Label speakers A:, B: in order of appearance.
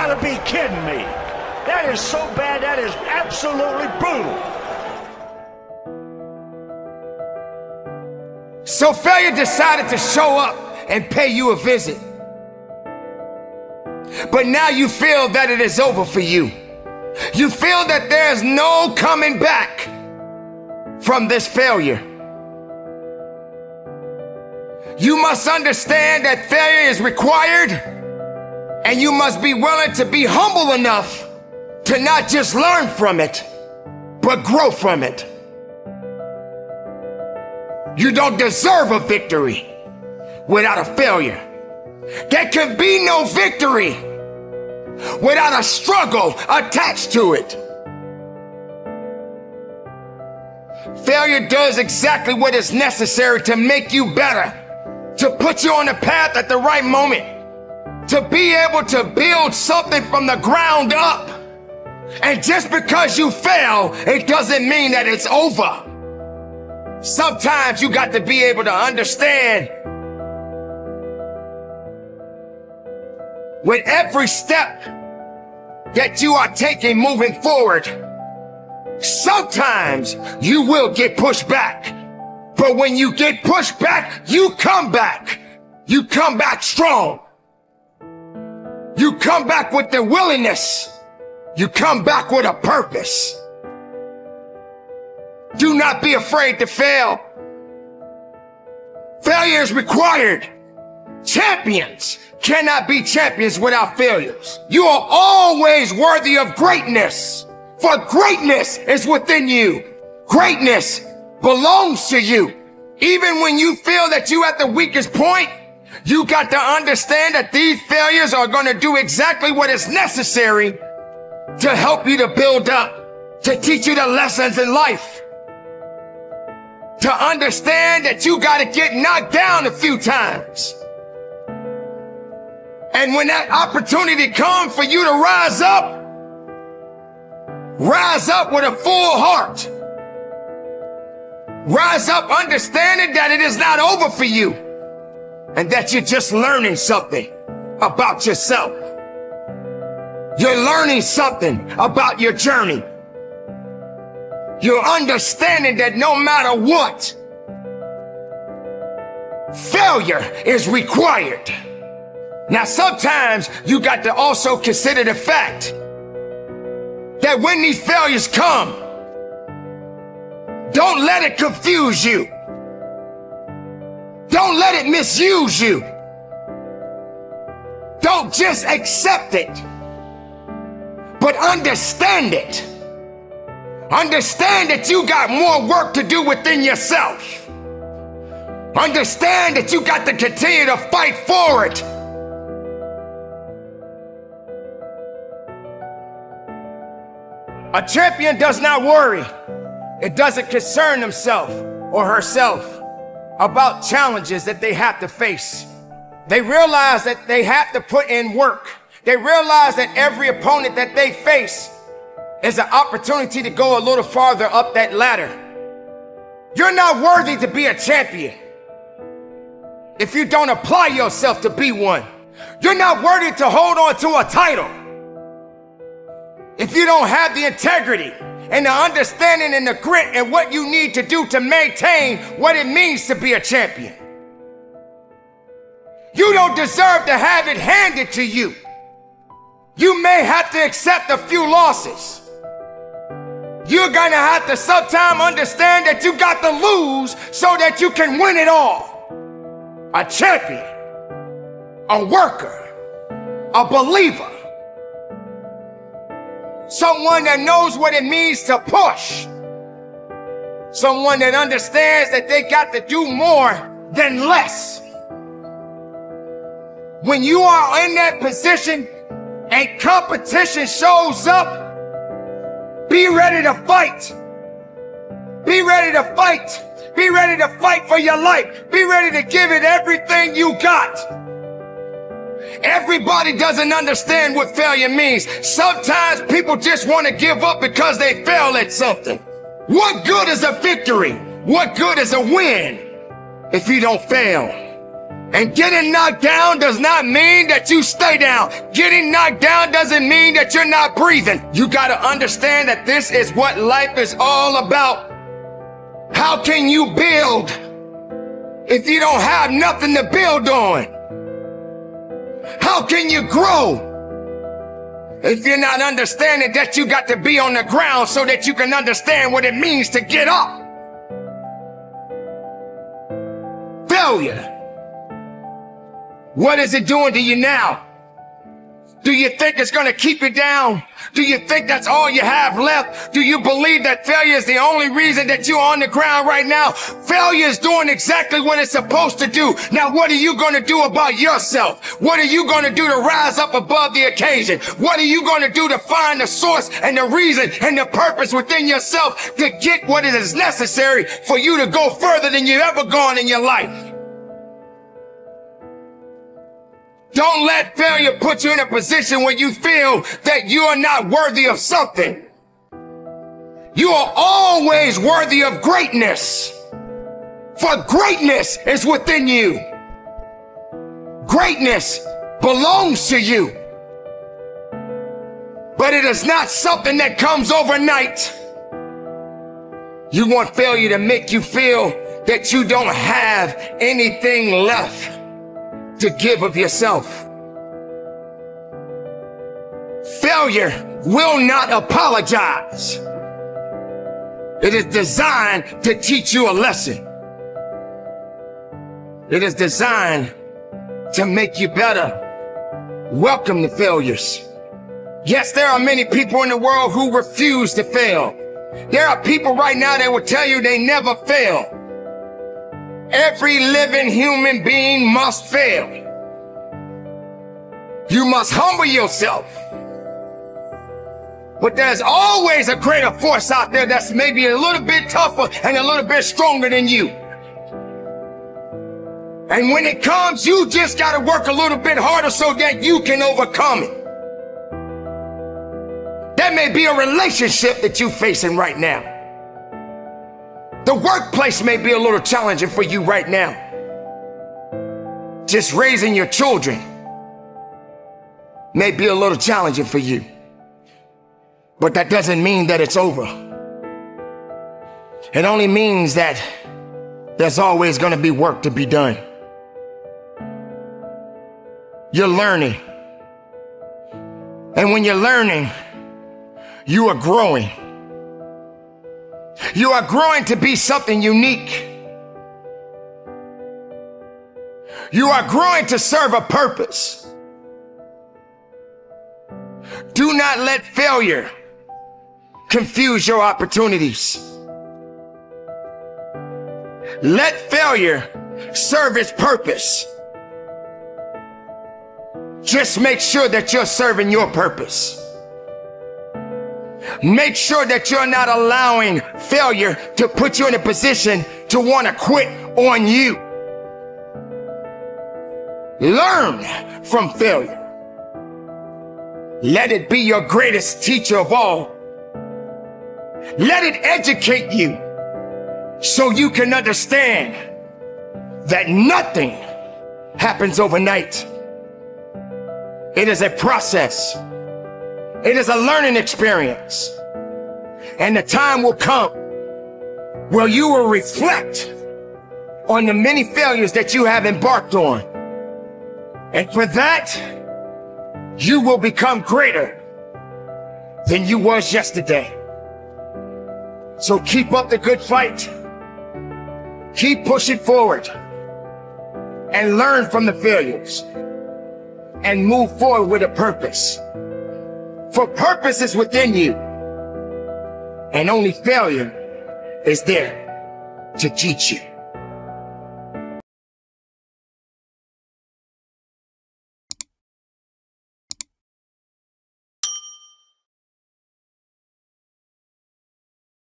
A: gotta be kidding me. That is so bad, that is absolutely brutal.
B: So failure decided to show up and pay you a visit. But now you feel that it is over for you. You feel that there's no coming back from this failure. You must understand that failure is required, and you must be willing to be humble enough to not just learn from it, but grow from it. You don't deserve a victory without a failure. There can be no victory without a struggle attached to it. Failure does exactly what is necessary to make you better, to put you on the path at the right moment, to be able to build something from the ground up. And just because you fail, it doesn't mean that it's over. Sometimes you got to be able to understand with every step that you are taking moving forward, sometimes you will get pushed back. But when you get pushed back, you come back. You come back strong. You come back with the willingness. You come back with a purpose. Do not be afraid to fail. Failure is required. Champions cannot be champions without failures. You are always worthy of greatness, for greatness is within you. Greatness belongs to you. Even when you feel that you're at the weakest point, you got to understand that these failures are going to do exactly what is necessary to help you to build up, to teach you the lessons in life, to understand that you got to get knocked down a few times. And when that opportunity comes for you to rise up with a full heart. Rise up understanding that it is not over for you and that you're just learning something about yourself. You're learning something about your journey. You're understanding that no matter what, failure is required. Now, sometimes you got to also consider the fact that when these failures come, don't let it confuse you. Don't let it misuse you. Don't just accept it, but understand it. Understand that you got more work to do within yourself. Understand that you got to continue to fight for it. A champion does not worry. It doesn't concern himself or herself about challenges that they have to face. They realize that they have to put in work. They realize that every opponent that they face is an opportunity to go a little farther up that ladder. You're not worthy to be a champion if you don't apply yourself to be one. You're not worthy to hold on to a title if you don't have the integrity and the understanding and the grit and what you need to do to maintain what it means to be a champion. You don't deserve to have it handed to you. You may have to accept a few losses. You're gonna have to sometime understand that you got to lose so that you can win it all. A champion, a worker, a believer, someone that knows what it means to push, someone that understands that they got to do more than less. When you are in that position and competition shows up, be ready to fight. Be ready to fight. Be ready to fight for your life. Be ready to give it everything you got. Everybody doesn't understand what failure means. Sometimes people just want to give up because they fail at something. What good is a victory? What good is a win if you don't fail? And getting knocked down does not mean that you stay down. Getting knocked down doesn't mean that you're not breathing. You got to understand that this is what life is all about. How can you build if you don't have nothing to build on? How can you grow if you're not understanding that you got to be on the ground so that you can understand what it means to get up? Failure. What is it doing to you now? Do you think it's going to keep you down? Do you think that's all you have left? Do you believe that failure is the only reason that you're on the ground right now? Failure is doing exactly what it's supposed to do. Now, what are you going to do about yourself? What are you going to do to rise up above the occasion? What are you going to do to find the source and the reason and the purpose within yourself to get what it is necessary for you to go further than you've ever gone in your life? Don't let failure put you in a position where you feel that you are not worthy of something. You are always worthy of greatness, for greatness is within you. Greatness belongs to you, but it is not something that comes overnight. You want failure to make you feel that you don't have anything left to give of yourself. Failure will not apologize. It is designed to teach you a lesson. It is designed to make you better. Welcome the failures. Yes, there are many people in the world who refuse to fail. There are people right now that will tell you they never fail. Every living human being must fail. You must humble yourself. But there's always a greater force out there that's maybe a little bit tougher and a little bit stronger than you. And when it comes, you just got to work a little bit harder so that you can overcome it. That may be a relationship that you're facing right now. The workplace may be a little challenging for you right now. Just raising your children may be a little challenging for you. But that doesn't mean that it's over. It only means that there's always going to be work to be done. You're learning. And when you're learning, you are growing. You are growing to be something unique. You are growing to serve a purpose. Do not let failure confuse your opportunities. Let failure serve its purpose. Just make sure that you're serving your purpose. Make sure that you're not allowing failure to put you in a position to want to quit on you. Learn from failure. Let it be your greatest teacher of all. Let it educate you so you can understand that nothing happens overnight. It is a process. It is a learning experience. And the time will come where you will reflect on the many failures that you have embarked on. And for that, you will become greater than you was yesterday. So keep up the good fight. Keep pushing forward and learn from the failures and move forward with a purpose. For purpose is within you, and only failure is there to teach you.